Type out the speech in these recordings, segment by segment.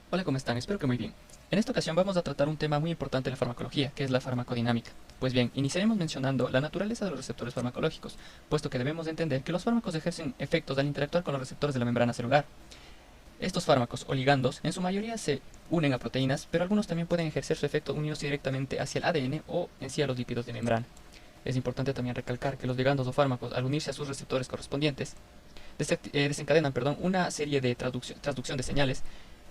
Hola, ¿cómo están? Espero que muy bien. En esta ocasión vamos a tratar un tema muy importante de la farmacología, que es la farmacodinámica. Pues bien, iniciaremos mencionando la naturaleza de los receptores farmacológicos, puesto que debemos de entender que los fármacos ejercen efectos al interactuar con los receptores de la membrana celular. Estos fármacos o ligandos en su mayoría se unen a proteínas, pero algunos también pueden ejercer su efecto unidos directamente hacia el ADN o en sí a los lípidos de membrana. Es importante también recalcar que los ligandos o fármacos, al unirse a sus receptores correspondientes, desencadenan una serie de transducción de señales,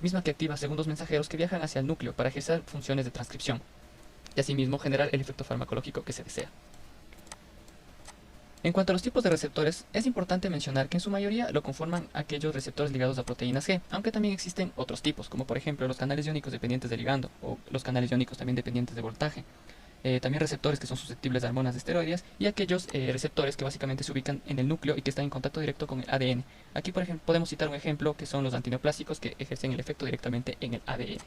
misma que activa segundos mensajeros que viajan hacia el núcleo para ejercer funciones de transcripción y asimismo generar el efecto farmacológico que se desea. En cuanto a los tipos de receptores, es importante mencionar que en su mayoría lo conforman aquellos receptores ligados a proteínas G, aunque también existen otros tipos, como por ejemplo los canales iónicos dependientes de ligando o los canales iónicos también dependientes de voltaje. También receptores que son susceptibles a hormonas esteroideas y aquellos receptores que básicamente se ubican en el núcleo y que están en contacto directo con el ADN. Aquí, por ejemplo, podemos citar un ejemplo que son los antineoplásicos que ejercen el efecto directamente en el ADN.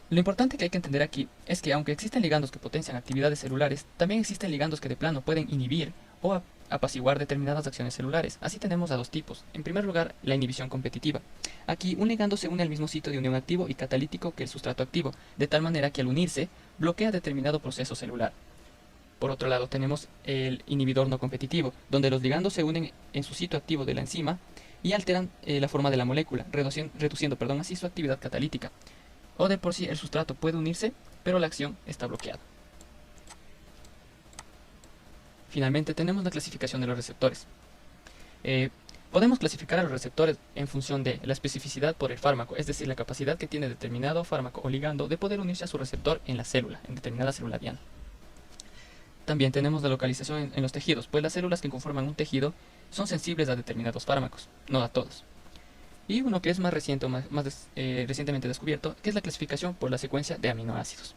Lo importante que hay que entender aquí es que aunque existen ligandos que potencian actividades celulares, también existen ligandos que de plano pueden inhibir o apaciguar determinadas acciones celulares. Así tenemos a dos tipos. En primer lugar, la inhibición competitiva. Aquí un ligando se une al mismo sitio de unión activo y catalítico que el sustrato activo, de tal manera que al unirse bloquea determinado proceso celular. Por otro lado tenemos el inhibidor no competitivo, donde los ligandos se unen en su sitio activo de la enzima y alteran la forma de la molécula, reduciendo así su actividad catalítica. O de por sí el sustrato puede unirse, pero la acción está bloqueada. Finalmente tenemos la clasificación de los receptores. Podemos clasificar a los receptores en función de la especificidad por el fármaco, es decir, la capacidad que tiene determinado fármaco o ligando de poder unirse a su receptor en la célula, en determinada célula diana. También tenemos la localización en los tejidos, pues las células que conforman un tejido son sensibles a determinados fármacos, no a todos. Y uno que es más reciente, recientemente descubierto, que es la clasificación por la secuencia de aminoácidos.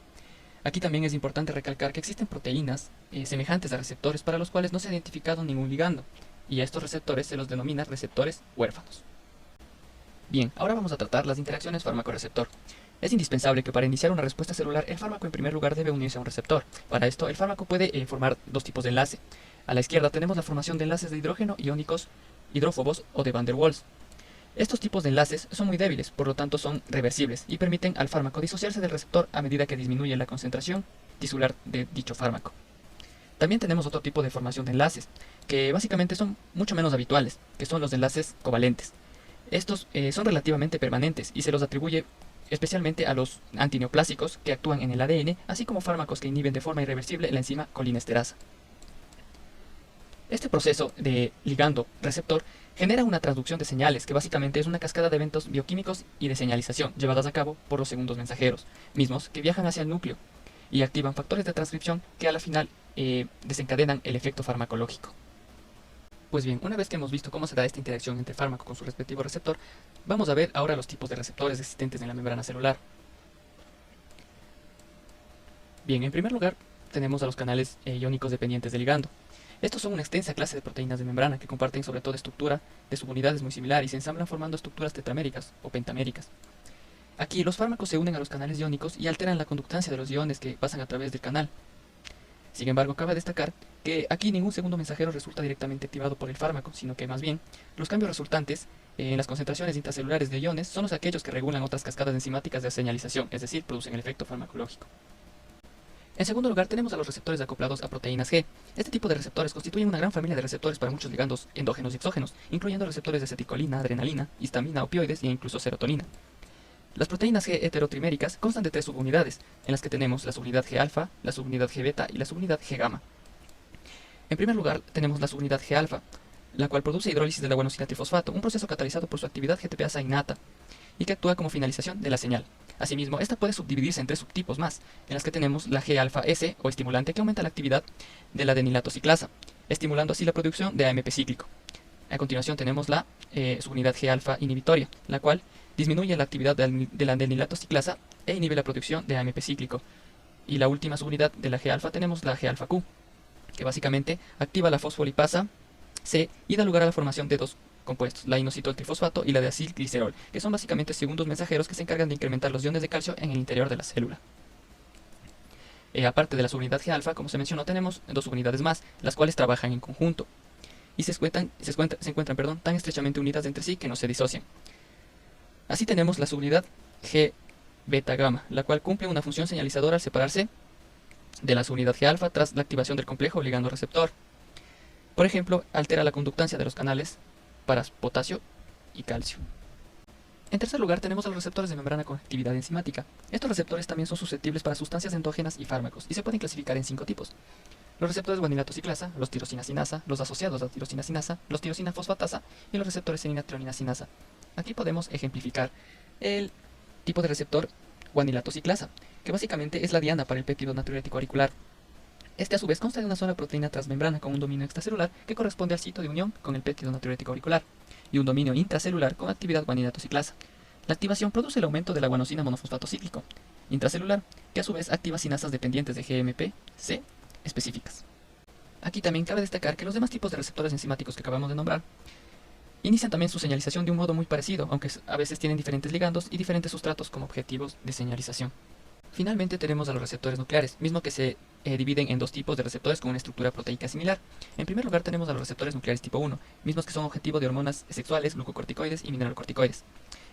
Aquí también es importante recalcar que existen proteínas semejantes a receptores para los cuales no se ha identificado ningún ligando, y a estos receptores se los denomina receptores huérfanos. Bien, ahora vamos a tratar las interacciones fármaco-receptor. Es indispensable que para iniciar una respuesta celular, el fármaco en primer lugar debe unirse a un receptor. Para esto, el fármaco puede formar dos tipos de enlace. A la izquierda tenemos la formación de enlaces de hidrógeno iónicos hidrófobos o de Van der Waals. Estos tipos de enlaces son muy débiles, por lo tanto son reversibles y permiten al fármaco disociarse del receptor a medida que disminuye la concentración tisular de dicho fármaco. También tenemos otro tipo de formación de enlaces, que básicamente son mucho menos habituales, que son los enlaces covalentes. Estos son relativamente permanentes y se los atribuye especialmente a los antineoplásicos que actúan en el ADN, así como fármacos que inhiben de forma irreversible la enzima colinesterasa. Este proceso de ligando-receptor genera una transducción de señales, que básicamente es una cascada de eventos bioquímicos y de señalización llevadas a cabo por los segundos mensajeros, mismos que viajan hacia el núcleo y activan factores de transcripción que a la final desencadenan el efecto farmacológico. Pues bien, una vez que hemos visto cómo se da esta interacción entre fármaco con su respectivo receptor, vamos a ver ahora los tipos de receptores existentes en la membrana celular. Bien, en primer lugar tenemos a los canales iónicos dependientes del ligando. Estos son una extensa clase de proteínas de membrana que comparten sobre todo estructura de subunidades muy similar y se ensamblan formando estructuras tetraméricas o pentaméricas. Aquí los fármacos se unen a los canales iónicos y alteran la conductancia de los iones que pasan a través del canal. Sin embargo, cabe destacar que aquí ningún segundo mensajero resulta directamente activado por el fármaco, sino que más bien los cambios resultantes en las concentraciones intracelulares de iones son aquellos que regulan otras cascadas enzimáticas de señalización, es decir, producen el efecto farmacológico. En segundo lugar, tenemos a los receptores acoplados a proteínas G. Este tipo de receptores constituyen una gran familia de receptores para muchos ligandos endógenos y exógenos, incluyendo receptores de acetilcolina, adrenalina, histamina, opioides e incluso serotonina. Las proteínas G heterotriméricas constan de tres subunidades, en las que tenemos la subunidad G-alfa, la subunidad G-beta y la subunidad G-gamma. En primer lugar, tenemos la subunidad G-alfa, la cual produce hidrólisis del guanosina trifosfato, un proceso catalizado por su actividad GTPasa innata, y que actúa como finalización de la señal. Asimismo, esta puede subdividirse en tres subtipos más, en las que tenemos la G-alfa-S o estimulante que aumenta la actividad de la adenilato ciclasa, estimulando así la producción de AMP cíclico. A continuación tenemos la subunidad G-alfa inhibitoria, la cual disminuye la actividad de la adenilato ciclasa e inhibe la producción de AMP cíclico. Y la última subunidad de la G-alfa tenemos la G-alfa-Q, que básicamente activa la fosfolipasa C y da lugar a la formación de dos compuestos, la inositol trifosfato y la de acilglicerol, que son básicamente segundos mensajeros que se encargan de incrementar los iones de calcio en el interior de la célula. Aparte de la subunidad G-alfa, como se mencionó, tenemos dos subunidades más, las cuales trabajan en conjunto y se encuentran tan estrechamente unidas entre sí que no se disocian. Así tenemos la subunidad G beta gamma, la cual cumple una función señalizadora al separarse de la subunidad G alfa tras la activación del complejo ligando receptor. Por ejemplo, altera la conductancia de los canales para potasio y calcio. En tercer lugar, tenemos a los receptores de membrana con actividad enzimática. Estos receptores también son susceptibles para sustancias endógenas y fármacos, y se pueden clasificar en 5 tipos. Los receptores guanilato ciclasa, los tirosina sinasa, los asociados a tirosina sinasa, los tirosina fosfatasa y los receptores serina treonina sinasa. Aquí podemos ejemplificar el tipo de receptor guanilato ciclasa, que básicamente es la diana para el péptido natriurético auricular. Este a su vez consta de una sola proteína transmembrana con un dominio extracelular que corresponde al sitio de unión con el péptido natriurético auricular, y un dominio intracelular con actividad guanilato ciclasa. La activación produce el aumento de la guanosina monofosfato cíclico intracelular, que a su vez activa sinasas dependientes de GMP-C específicas. Aquí también cabe destacar que los demás tipos de receptores enzimáticos que acabamos de nombrar inician también su señalización de un modo muy parecido, aunque a veces tienen diferentes ligandos y diferentes sustratos como objetivos de señalización. Finalmente tenemos a los receptores nucleares, mismo que se dividen en 2 tipos de receptores con una estructura proteica similar. En primer lugar tenemos a los receptores nucleares tipo 1, mismos que son objetivo de hormonas sexuales, glucocorticoides y mineralocorticoides.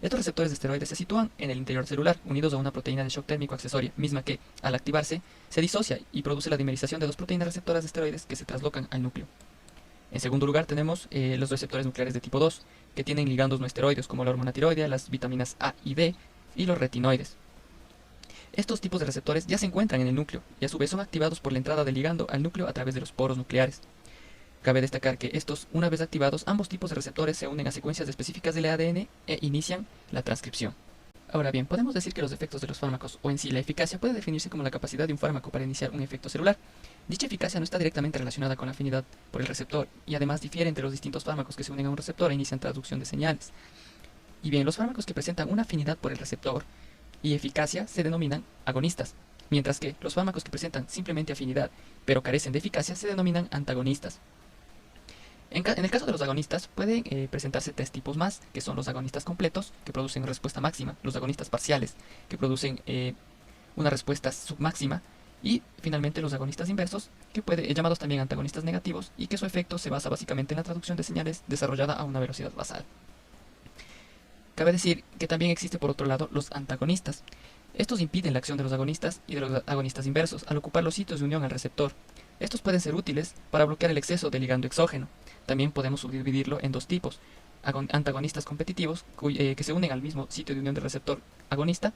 Estos receptores de esteroides se sitúan en el interior celular, unidos a una proteína de shock térmico accesoria, misma que, al activarse, se disocia y produce la dimerización de 2 proteínas receptoras de esteroides que se traslocan al núcleo. En segundo lugar tenemos los receptores nucleares de tipo 2, que tienen ligandos no esteroides como la hormona tiroidea, las vitaminas A y D y los retinoides. Estos tipos de receptores ya se encuentran en el núcleo y a su vez son activados por la entrada del ligando al núcleo a través de los poros nucleares. Cabe destacar que estos, una vez activados, ambos tipos de receptores se unen a secuencias específicas del ADN e inician la transcripción. Ahora bien, podemos decir que los efectos de los fármacos, o en sí la eficacia, puede definirse como la capacidad de un fármaco para iniciar un efecto celular. Dicha eficacia no está directamente relacionada con la afinidad por el receptor y además difiere entre los distintos fármacos que se unen a un receptor e inician traducción de señales. Y bien, los fármacos que presentan una afinidad por el receptor y eficacia se denominan agonistas, mientras que los fármacos que presentan simplemente afinidad pero carecen de eficacia se denominan antagonistas. En el caso de los agonistas pueden presentarse 3 tipos más, que son los agonistas completos, que producen respuesta máxima, los agonistas parciales, que producen una respuesta submáxima, y finalmente los agonistas inversos, llamados también antagonistas negativos, y que su efecto se basa básicamente en la traducción de señales desarrollada a una velocidad basal. Cabe decir que también existe por otro lado los antagonistas. Estos impiden la acción de los agonistas y de los agonistas inversos al ocupar los sitios de unión al receptor. Estos pueden ser útiles para bloquear el exceso de ligando exógeno. También podemos subdividirlo en 2 tipos: antagonistas competitivos, que se unen al mismo sitio de unión del receptor agonista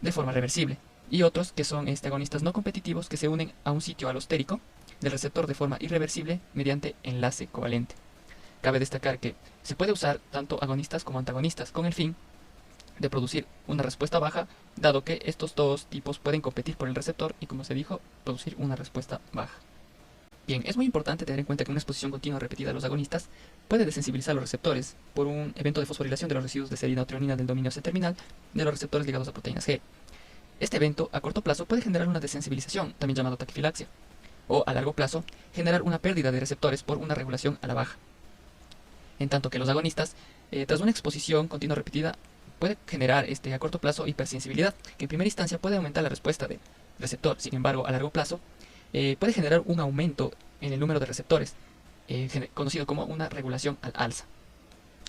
de forma reversible, y otros que son agonistas no competitivos, que se unen a un sitio alostérico del receptor de forma irreversible mediante enlace covalente. Cabe destacar que se puede usar tanto agonistas como antagonistas con el fin de producir una respuesta baja, dado que estos 2 tipos pueden competir por el receptor y, como se dijo, producir una respuesta baja. Bien, es muy importante tener en cuenta que una exposición continua repetida a los agonistas puede desensibilizar los receptores por un evento de fosforilación de los residuos de serina o treonina del dominio C-terminal de los receptores ligados a proteínas G. Este evento a corto plazo puede generar una desensibilización, también llamado taquifilaxia, o a largo plazo generar una pérdida de receptores por una regulación a la baja. En tanto que los agonistas, tras una exposición continua repetida, puede generar a corto plazo hipersensibilidad, que en primera instancia puede aumentar la respuesta del receptor. Sin embargo, a largo plazo puede generar un aumento en el número de receptores, conocido como una regulación al alza.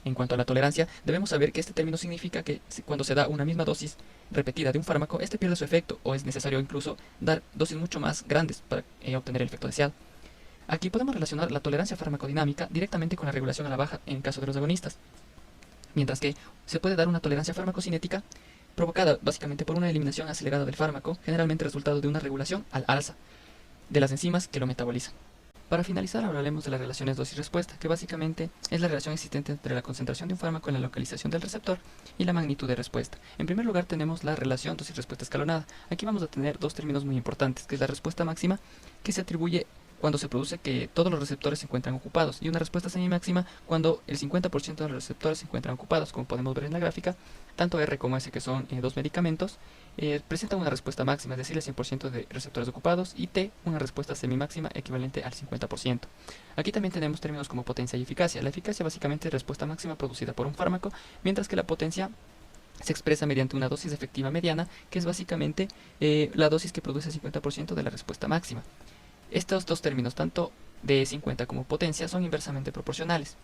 En cuanto a la tolerancia, debemos saber que este término significa que cuando se da una misma dosis repetida de un fármaco, este pierde su efecto, o es necesario incluso dar dosis mucho más grandes para obtener el efecto deseado. Aquí podemos relacionar la tolerancia farmacodinámica directamente con la regulación a la baja en el caso de los agonistas, mientras que se puede dar una tolerancia farmacocinética provocada básicamente por una eliminación acelerada del fármaco, generalmente resultado de una regulación al alza de las enzimas que lo metabolizan. Para finalizar, hablaremos de las relaciones dosis-respuesta, que básicamente es la relación existente entre la concentración de un fármaco en la localización del receptor y la magnitud de respuesta. En primer lugar tenemos la relación dosis-respuesta escalonada. Aquí vamos a tener 2 términos muy importantes, que es la respuesta máxima, que se atribuye cuando se produce que todos los receptores se encuentran ocupados, y una respuesta semimáxima cuando el 50% de los receptores se encuentran ocupados. Como podemos ver en la gráfica, tanto R como S, que son 2 medicamentos, presentan una respuesta máxima, es decir, el 100% de receptores ocupados, y T, una respuesta semimáxima equivalente al 50%. Aquí también tenemos términos como potencia y eficacia. La eficacia básicamente es respuesta máxima producida por un fármaco, mientras que la potencia se expresa mediante una dosis efectiva mediana, que es básicamente la dosis que produce el 50% de la respuesta máxima. Estos 2 términos, tanto de 50 como potencia, son inversamente proporcionales.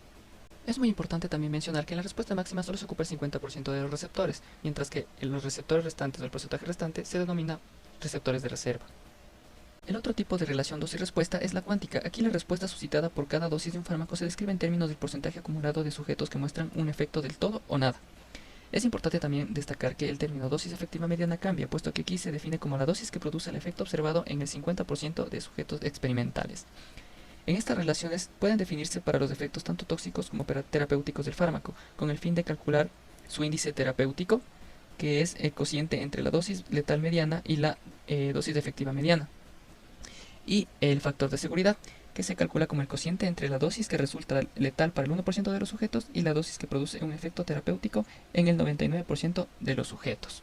Es muy importante también mencionar que en la respuesta máxima solo se ocupa el 50% de los receptores, mientras que en los receptores restantes o el porcentaje restante se denomina receptores de reserva. El otro tipo de relación dosis-respuesta es la cuántica. Aquí la respuesta suscitada por cada dosis de un fármaco se describe en términos del porcentaje acumulado de sujetos que muestran un efecto del todo o nada. Es importante también destacar que el término dosis efectiva mediana cambia, puesto que aquí se define como la dosis que produce el efecto observado en el 50% de sujetos experimentales. En estas relaciones pueden definirse para los efectos tanto tóxicos como terapéuticos del fármaco, con el fin de calcular su índice terapéutico, que es el cociente entre la dosis letal mediana y la dosis efectiva mediana, y el factor de seguridad, que se calcula como el cociente entre la dosis que resulta letal para el 1% de los sujetos y la dosis que produce un efecto terapéutico en el 99% de los sujetos.